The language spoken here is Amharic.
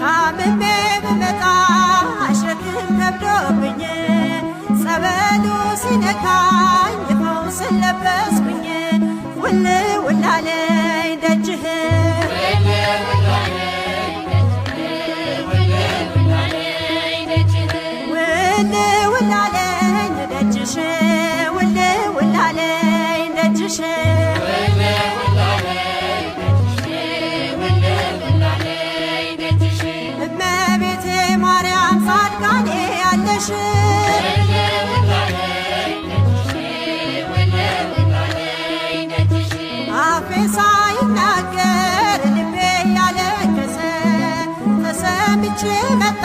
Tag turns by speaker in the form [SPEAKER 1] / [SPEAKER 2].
[SPEAKER 1] ታምሜ ብመጣ ሸክም ከብዶብኝ ጸበሉ ሲነካኝ ፈውስ ለበስኩኝ ውል ውል አለኝ ደጅህ ውል ውል አለኝ ደጅሽ ውል ውል አለኝ ደጅሽ እመቤቴ ማርያም ጻድቃኔ ያለሽ አፌ ሳይናገር ልቤ ያለቀሰ ተሰምቼ መጣ